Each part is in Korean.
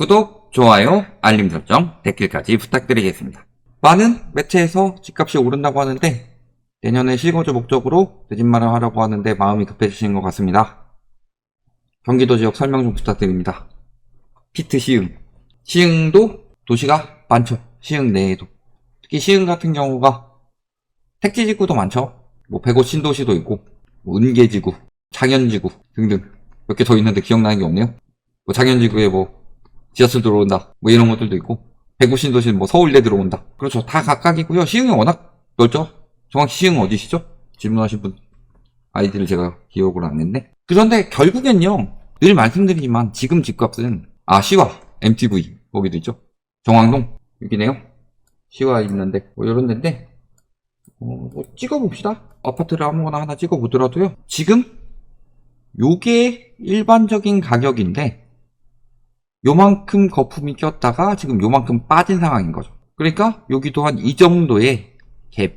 구독, 좋아요, 알림 설정, 댓글까지 부탁드리겠습니다. 많은 매체에서 집값이 오른다고 하는데 내년에 실거주 목적으로 내 집 마련하려고 하는데 마음이 급해지신 것 같습니다. 경기도 지역 설명 좀 부탁드립니다. 피트 시흥. 시흥도 도시가 많죠. 시흥 내에도. 특히 시흥 같은 경우가 택지지구도 많죠. 105 신도시도 있고 은계지구, 장현지구 등등 몇 개 더 있는데 기억나는 게 없네요. 장현지구에 지하철 들어온다 이런 것들도 있고 105 신도시는 서울대 들어온다. 그렇죠. 다 각각이고요. 시흥이 워낙 넓죠. 정확히 시흥 어디시죠? 질문하신 분 아이디를 제가 기억을 안 했네. 그런데 결국엔요, 늘 말씀드리지만 지금 집값은 시와 MTV 거기도 있죠. 정왕동 여기네요. 시와 있는데 이런 데인데 찍어봅시다. 아파트를 아무거나 하나 찍어보더라도요, 지금 요게 일반적인 가격인데 요만큼 거품이 꼈다가 지금 요만큼 빠진 상황인 거죠. 그러니까 여기도 한 이 정도의 갭,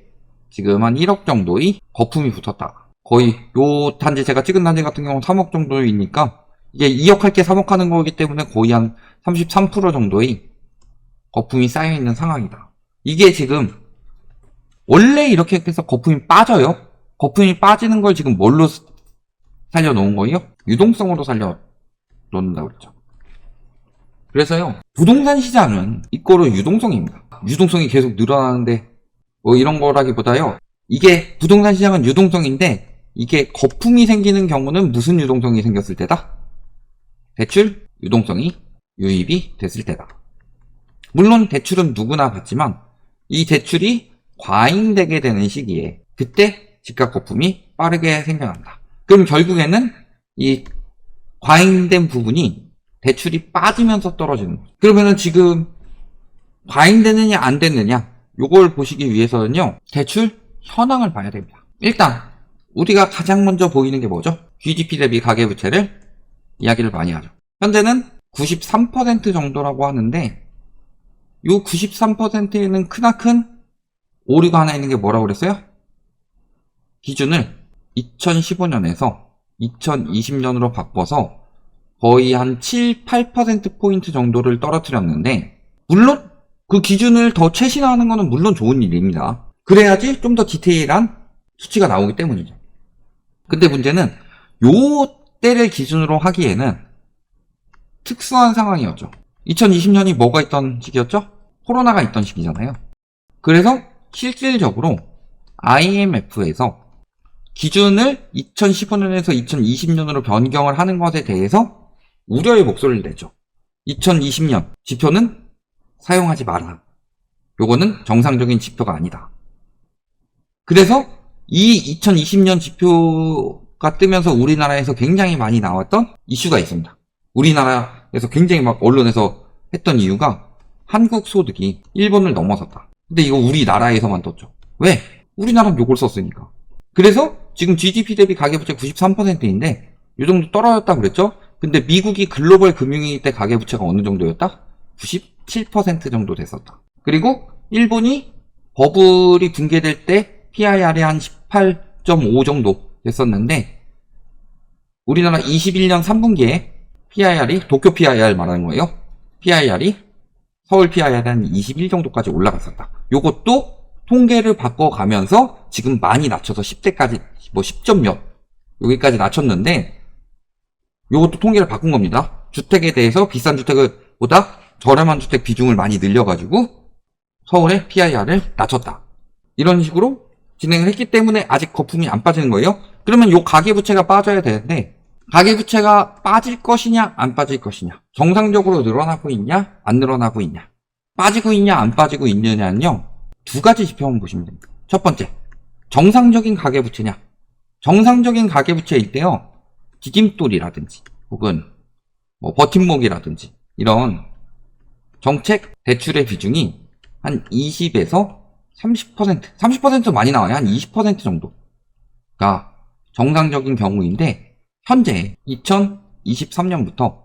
지금 한 1억 정도의 거품이 붙었다. 거의 요 단지 제가 찍은 단지 같은 경우는 3억 정도이니까 이게 2억 할 게 3억 하는 거기 때문에 거의 한 33% 정도의 거품이 쌓여있는 상황이다. 이게 지금 원래 이렇게 해서 거품이 빠져요. 거품이 빠지는 걸 지금 뭘로 살려놓은 거예요? 유동성으로 살려놓는다고 그랬죠. 그래서요, 부동산 시장은 이거로 유동성입니다. 유동성이 계속 늘어나는데 이런 거라기보다요, 이게 부동산 시장은 유동성인데 이게 거품이 생기는 경우는 무슨 유동성이 생겼을 때다? 대출 유동성이 유입이 됐을 때다. 물론 대출은 누구나 받지만 이 대출이 과잉되게 되는 시기에 그때 집값 거품이 빠르게 생겨난다. 그럼 결국에는 이 과잉된 부분이 대출이 빠지면서 떨어지는 거죠. 그러면은 지금 과잉되느냐 안 되느냐 요걸 보시기 위해서는요, 대출 현황을 봐야 됩니다. 일단 우리가 가장 먼저 보이는 게 뭐죠? GDP 대비 가계부채를 이야기를 많이 하죠. 현재는 93% 정도라고 하는데 요 93%에는 크나큰 오류가 하나 있는 게 뭐라고 그랬어요? 기준을 2015년에서 2020년으로 바꿔서 거의 한 7, 8%포인트 정도를 떨어뜨렸는데, 물론 그 기준을 더 최신화하는 거는 물론 좋은 일입니다. 그래야지 좀 더 디테일한 수치가 나오기 때문이죠. 근데 문제는 요 때를 기준으로 하기에는 특수한 상황이었죠. 2020년이 뭐가 있던 시기였죠? 코로나가 있던 시기잖아요. 그래서 실질적으로 IMF에서 기준을 2015년에서 2020년으로 변경을 하는 것에 대해서 우려의 목소리를 내죠. 2020년 지표는 사용하지 마라. 요거는 정상적인 지표가 아니다. 그래서 이 2020년 지표가 뜨면서 우리나라에서 굉장히 많이 나왔던 이슈가 있습니다. 우리나라에서 굉장히 언론에서 했던 이유가 한국 소득이 일본을 넘어섰다. 근데 이거 우리나라에서만 떴죠. 왜? 우리나라는 요걸 썼으니까. 그래서 지금 GDP 대비 가계부채 93%인데 이 정도 떨어졌다고 그랬죠? 근데 미국이 글로벌 금융위기 때 가계부채가 어느 정도였다? 97% 정도 됐었다. 그리고 일본이 버블이 붕괴될 때 PIR이 한 18.5 정도 됐었는데 우리나라 21년 3분기에 PIR이 도쿄 PIR 말하는 거예요. PIR이 서울 PIR이 한 21 정도까지 올라갔었다. 요것도 통계를 바꿔가면서 지금 많이 낮춰서 10대까지 10점 몇 여기까지 낮췄는데 요것도 통계를 바꾼 겁니다. 주택에 대해서 비싼 주택보다 저렴한 주택 비중을 많이 늘려가지고 서울의 PIR을 낮췄다. 이런 식으로 진행을 했기 때문에 아직 거품이 안 빠지는 거예요. 그러면 요 가계부채가 빠져야 되는데 가계부채가 빠질 것이냐 안 빠질 것이냐, 정상적으로 늘어나고 있냐 안 늘어나고 있냐, 빠지고 있냐 안 빠지고 있느냐는요, 두 가지 지표만 보시면 됩니다. 첫 번째, 정상적인 가계부채냐. 정상적인 가계부채일 때요, 디딤돌이라든지 혹은 버팀목이라든지 이런 정책 대출의 비중이 한 20에서 30% 많이 나와요. 한 20% 정도가 정상적인 경우인데, 현재 2023년부터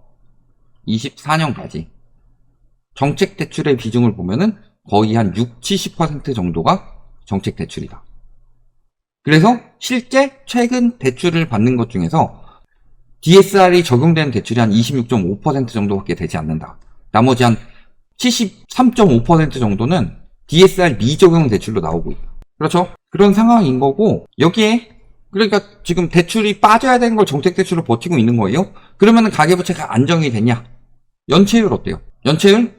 24년까지 정책 대출의 비중을 보면은 거의 한 60-70% 정도가 정책 대출이다. 그래서 실제 최근 대출을 받는 것 중에서 DSR이 적용된 대출이 한 26.5% 정도밖에 되지 않는다. 나머지 한 73.5% 정도는 DSR 미적용 대출로 나오고 있다. 그렇죠? 그런 상황인 거고, 여기에 그러니까 지금 대출이 빠져야 되는 걸 정책 대출로 버티고 있는 거예요. 그러면은 가계부채가 안정이 되냐? 연체율 어때요? 연체율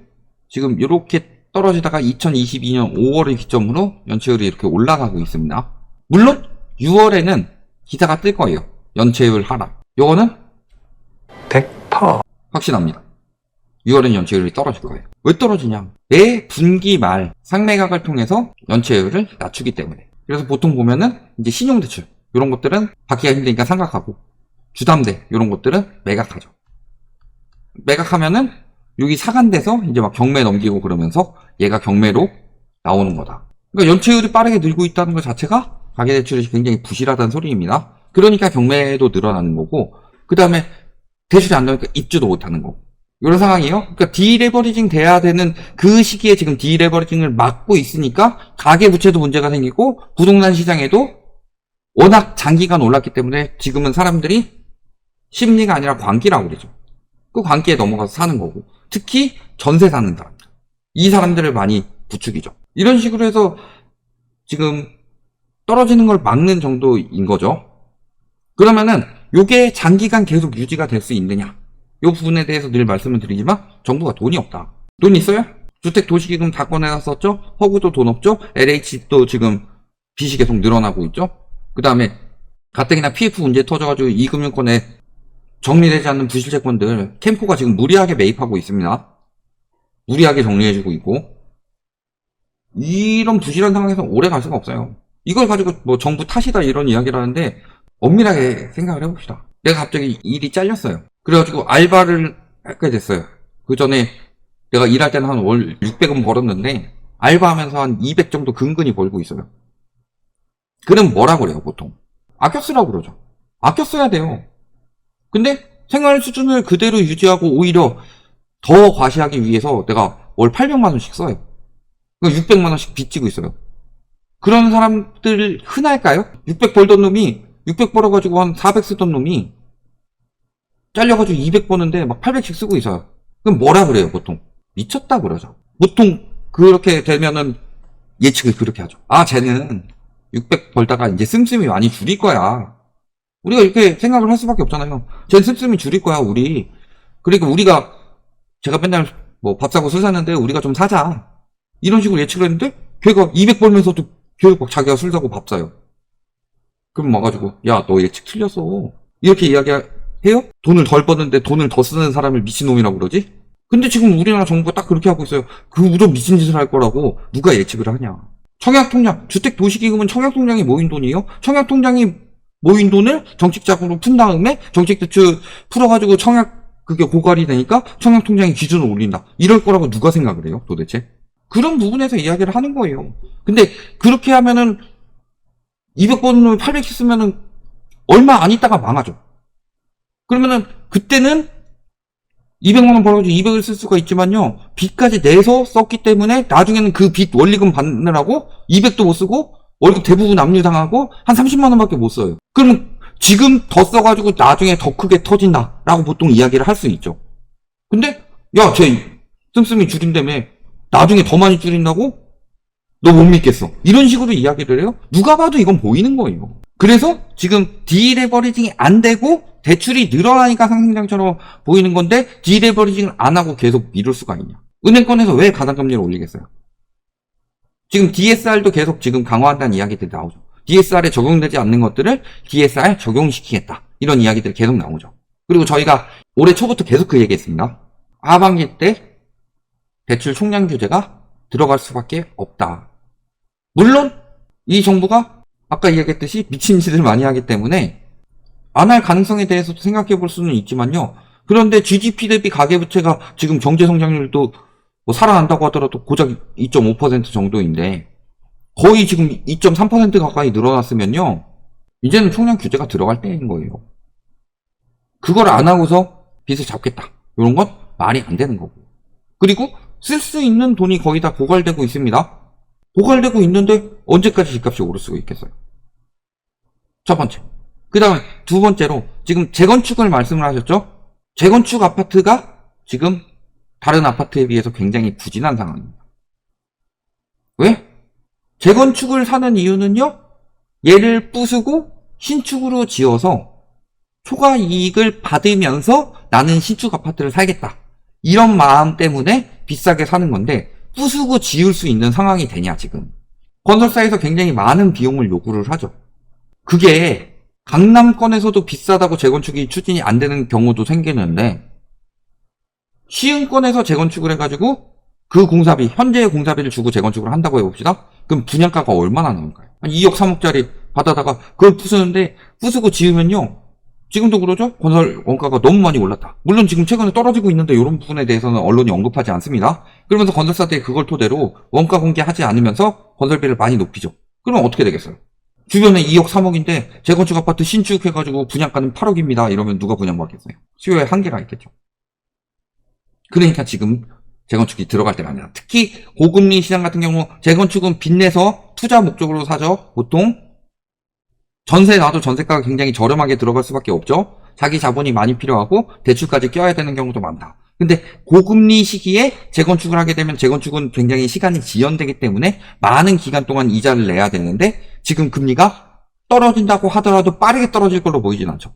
지금 이렇게 떨어지다가 2022년 5월을 기점으로 연체율이 이렇게 올라가고 있습니다. 물론 6월에는 기사가 뜰 거예요. 연체율 하락. 요거는 100% 확신합니다. 6월엔 연체율이 떨어질 거예요. 왜 떨어지냐? 매 분기 말 상매각을 통해서 연체율을 낮추기 때문에. 그래서 보통 보면은 이제 신용대출 이런 것들은 받기가 힘드니까 상각하고, 주담대 이런 것들은 매각하죠. 매각하면은 여기 사간돼서 이제 막 경매 넘기고 그러면서 얘가 경매로 나오는 거다. 그러니까 연체율이 빠르게 늘고 있다는 것 자체가 가계대출이 굉장히 부실하다는 소리입니다. 그러니까 경매도 늘어나는 거고, 그 다음에 대출이 안 나오니까 입주도 못하는 거고, 이런 상황이에요. 그러니까 디레버리징 돼야 되는 그 시기에 지금 디레버리징을 막고 있으니까 가계부채도 문제가 생기고, 부동산 시장에도 워낙 장기간 올랐기 때문에 지금은 사람들이 심리가 아니라 광기라고 그러죠. 그 광기에 넘어가서 사는 거고, 특히 전세 사는 사람들, 이 사람들을 많이 부추기죠. 이런 식으로 해서 지금 떨어지는 걸 막는 정도인 거죠. 그러면은 요게 장기간 계속 유지가 될 수 있느냐, 요 부분에 대해서 늘 말씀을 드리지만 정부가 돈이 없다. 돈 있어요? 주택 도시기금 다 꺼내놨었죠? 허구도 돈 없죠? LH도 지금 빚이 계속 늘어나고 있죠? 그 다음에 가뜩이나 PF 문제 터져가지고 이 금융권에 정리되지 않는 부실채권들 캠코가 지금 무리하게 매입하고 있습니다. 무리하게 정리해주고 있고, 이런 부실한 상황에서 오래 갈 수가 없어요. 이걸 가지고 뭐 정부 탓이다 이런 이야기를 하는데, 엄밀하게 생각을 해봅시다. 내가 갑자기 일이 잘렸어요. 그래가지고 알바를 하게 됐어요. 그 전에 내가 일할 때는 한 월 600원 벌었는데 알바하면서 한 200 정도 근근히 벌고 있어요. 그럼 뭐라고 그래요? 보통 아껴 쓰라고 그러죠. 아껴 써야 돼요. 근데 생활 수준을 그대로 유지하고 오히려 더 과시하기 위해서 내가 월 800만 원씩 써요. 600만 원씩 빚지고 있어요. 그런 사람들 흔할까요? 600 벌던 놈이 600 벌어가지고 한 400 쓰던 놈이 잘려가지고 200 버는데 막 800씩 쓰고 있어요. 그럼 뭐라 그래요? 보통 미쳤다 그러죠. 보통 그렇게 되면은 예측을 그렇게 하죠. 아, 쟤는 600 벌다가 이제 씀씀이 많이 줄일 거야. 우리가 이렇게 생각을 할 수밖에 없잖아요. 쟤는 씀씀이 줄일 거야, 우리. 그러니까 우리가, 제가 맨날 뭐 밥 사고 술 사는데 우리가 좀 사자, 이런 식으로 예측을 했는데 걔가 200 벌면서도 결국 자기가 술 사고 밥 사요. 그럼 와가지고 야, 너 예측 틀렸어, 이렇게 이야기해요? 돈을 덜 버는데 돈을 더 쓰는 사람을 미친놈이라고 그러지? 근데 지금 우리나라 정부가 딱 그렇게 하고 있어요. 그 우정 미친 짓을 할 거라고 누가 예측을 하냐. 청약통장, 주택도시기금은 청약통장이 모인 돈이에요. 청약통장이 모인 돈을 정책자금으로 푼 다음에 정책대출 풀어가지고 그게 고갈이 되니까 청약통장의 기준을 올린다, 이럴 거라고 누가 생각을 해요 도대체? 그런 부분에서 이야기를 하는 거예요. 근데 그렇게 하면은 200번을 800씩 쓰면은 얼마 안 있다가 망하죠. 그러면은 그때는 200만원 벌어가지고 200을 쓸 수가 있지만요, 빚까지 내서 썼기 때문에 나중에는 그 빚 원리금 받느라고 200도 못 쓰고 월급 대부분 압류당하고 한 30만원밖에 못 써요. 그러면 지금 더 써가지고 나중에 더 크게 터진다 라고 보통 이야기를 할 수 있죠. 근데 야, 쟤 씀씀이 줄인다며 나중에 더 많이 줄인다고? 너 못 믿겠어, 이런 식으로 이야기를 해요. 누가 봐도 이건 보이는 거예요. 그래서 지금 디레버리징이 안 되고 대출이 늘어나니까 상승장처럼 보이는 건데, 디레버리징을 안 하고 계속 미룰 수가 있냐. 은행권에서 왜 가산금리를 올리겠어요? 지금 DSR도 계속 지금 강화한다는 이야기들이 나오죠. DSR에 적용되지 않는 것들을 DSR 적용시키겠다, 이런 이야기들이 계속 나오죠. 그리고 저희가 올해 초부터 계속 그 얘기했습니다. 하반기 때 대출 총량 규제가 들어갈 수밖에 없다. 물론 이 정부가 아까 이야기했듯이 미친 짓을 많이 하기 때문에 안 할 가능성에 대해서도 생각해 볼 수는 있지만요. 그런데 GDP 대비 가계부채가 지금 경제성장률도 뭐 살아난다고 하더라도 고작 2.5% 정도인데 거의 지금 2.3% 가까이 늘어났으면요, 이제는 총량 규제가 들어갈 때인 거예요. 그걸 안 하고서 빚을 잡겠다, 이런 건 말이 안 되는 거고. 그리고 쓸 수 있는 돈이 거의 다 고갈되고 있습니다. 고갈되고 있는데 언제까지 집값이 오를 수가 있겠어요? 첫 번째. 그 다음에 두 번째로 지금 재건축을 말씀을 하셨죠? 재건축 아파트가 지금 다른 아파트에 비해서 굉장히 부진한 상황입니다. 왜? 재건축을 사는 이유는요, 얘를 부수고 신축으로 지어서 초과 이익을 받으면서 나는 신축 아파트를 살겠다. 이런 마음 때문에 비싸게 사는 건데, 부수고 지을 수 있는 상황이 되냐, 지금. 건설사에서 굉장히 많은 비용을 요구를 하죠. 그게 강남권에서도 비싸다고 재건축이 추진이 안 되는 경우도 생기는데, 시흥권에서 재건축을 해가지고 그 공사비, 현재의 공사비를 주고 재건축을 한다고 해봅시다. 그럼 분양가가 얼마나 나올까요? 한 2억, 3억짜리 받아다가 그걸 부수는데, 부수고 지으면요, 지금도 그러죠? 건설 원가가 너무 많이 올랐다. 물론 지금 최근에 떨어지고 있는데 이런 부분에 대해서는 언론이 언급하지 않습니다. 그러면서 건설사들이 그걸 토대로 원가 공개하지 않으면서 건설비를 많이 높이죠. 그러면 어떻게 되겠어요? 주변에 2억, 3억인데 재건축 아파트 신축해가지고 분양가는 8억입니다. 이러면 누가 분양받겠어요? 수요에 한계가 있겠죠. 그러니까 지금 재건축이 들어갈 때가 아니라, 특히 고금리 시장 같은 경우 재건축은 빚내서 투자 목적으로 사죠. 보통 전세 놔도 전세가가 굉장히 저렴하게 들어갈 수밖에 없죠. 자기 자본이 많이 필요하고 대출까지 껴야 되는 경우도 많다. 근데 고금리 시기에 재건축을 하게 되면 재건축은 굉장히 시간이 지연되기 때문에 많은 기간 동안 이자를 내야 되는데, 지금 금리가 떨어진다고 하더라도 빠르게 떨어질 걸로 보이진 않죠.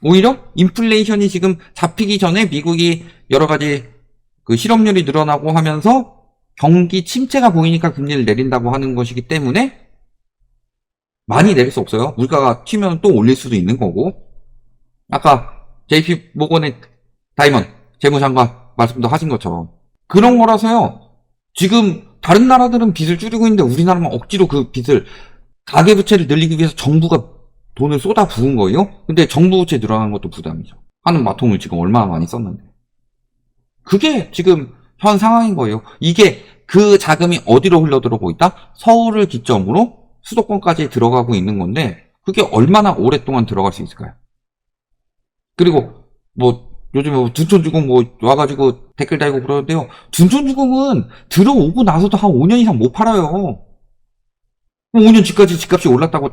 오히려 인플레이션이 지금 잡히기 전에 미국이 여러 가지 그 실업률이 늘어나고 하면서 경기 침체가 보이니까 금리를 내린다고 하는 것이기 때문에 많이 내릴 수 없어요. 물가가 튀면 또 올릴 수도 있는 거고, 아까 JP 모건의 다이먼 재무장관 말씀도 하신 것처럼 그런 거라서요. 지금 다른 나라들은 빚을 줄이고 있는데 우리나라만 억지로 그 빚을, 가계부채를 늘리기 위해서 정부가 돈을 쏟아 부은 거예요. 근데 정부 부채 늘어나는 것도 부담이죠. 하는 마통을 지금 얼마나 많이 썼는데. 그게 지금 현 상황인 거예요. 이게 그 자금이 어디로 흘러들어오고 있다? 서울을 기점으로 수도권까지 들어가고 있는 건데, 그게 얼마나 오랫동안 들어갈 수 있을까요? 그리고 뭐 요즘에 뭐 둔촌주공 뭐 와가지고 댓글 달고 그러는데요. 둔촌주공은 들어오고 나서도 한 5년 이상 못 팔아요. 5년 뒤까지 집값이 올랐다고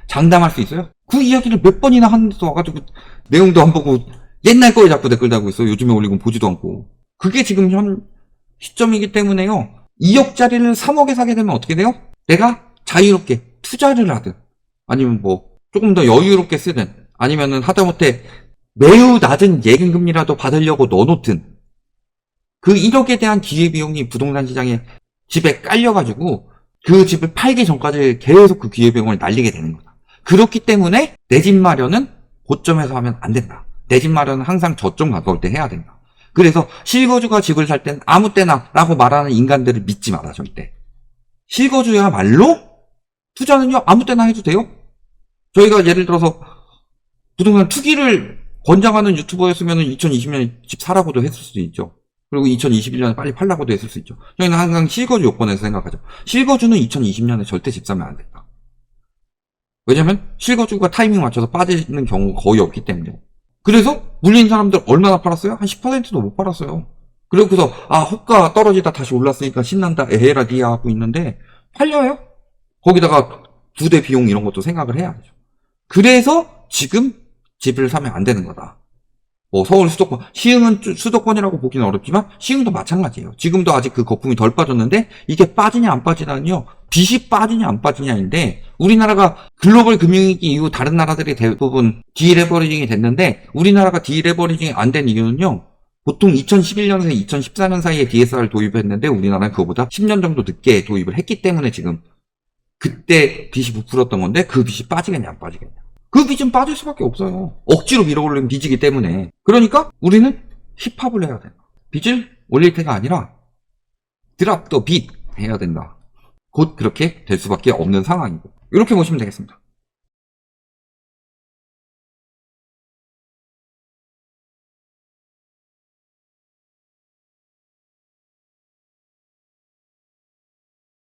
장담할 수 있어요? 그 이야기를 몇 번이나 하는데도 와가지고 내용도 안 보고 옛날 거에 자꾸 댓글 달고 있어요. 요즘에 올리고 보지도 않고. 그게 지금 현 시점이기 때문에요. 2억짜리를 3억에 사게 되면 어떻게 돼요? 내가 자유롭게 투자를 하든, 아니면 뭐 조금 더 여유롭게 쓰든, 아니면은 하다못해 매우 낮은 예금금리라도 받으려고 넣어놓든, 그 1억에 대한 기회비용이 부동산 시장에 집에 깔려가지고 그 집을 팔기 전까지 계속 그 기회비용을 날리게 되는 거다. 그렇기 때문에 내 집 마련은 고점에서 하면 안 된다. 내 집 마련은 항상 저점 가까울 때 해야 된다. 그래서 실거주가 집을 살 땐 아무 때나 라고 말하는 인간들을 믿지 마라, 절대. 실거주야말로 투자는요, 아무 때나 해도 돼요. 저희가 예를 들어서 부동산 투기를 권장하는 유튜버였으면 2020년에 집 사라고도 했을 수도 있죠. 그리고 2021년에 빨리 팔라고도 했을 수 있죠. 저희는 항상 실거주 요건에서 생각하죠. 실거주는 2020년에 절대 집 사면 안 된다. 왜냐면 실거주가 타이밍 맞춰서 빠지는 경우가 거의 없기 때문에. 그래서 물린 사람들 얼마나 팔았어요? 한 10%도 못 팔았어요. 그래서 호가 떨어지다 다시 올랐으니까 신난다, 에헤라 디야 하고 있는데 팔려요? 거기다가 부대 비용 이런 것도 생각을 해야죠. 그래서 지금 집을 사면 안 되는 거다. 뭐 서울 수도권, 시흥은 수도권이라고 보기는 어렵지만 시흥도 마찬가지예요. 지금도 아직 그 거품이 덜 빠졌는데, 이게 빠지냐 안 빠지냐는요, 빚이 빠지냐 안 빠지냐인데, 우리나라가 글로벌 금융위기 이후 다른 나라들이 대부분 디레버리징이 됐는데, 우리나라가 디레버리징이 안 된 이유는요, 보통 2011년에서 2014년 사이에 DSR을 도입했는데 우리나라는 그거보다 10년 정도 늦게 도입을 했기 때문에 지금 그때 빚이 부풀었던 건데, 그 빚이 빠지겠냐 안 빠지겠냐. 그 빚은 빠질 수밖에 없어요. 억지로 밀어올린 빚이기 때문에. 그러니까 우리는 힙합을 해야 된다. 빚을 올릴 때가 아니라 드랍 더 빚 해야 된다. 곧 그렇게 될 수밖에 없는 상황이고, 이렇게 보시면 되겠습니다.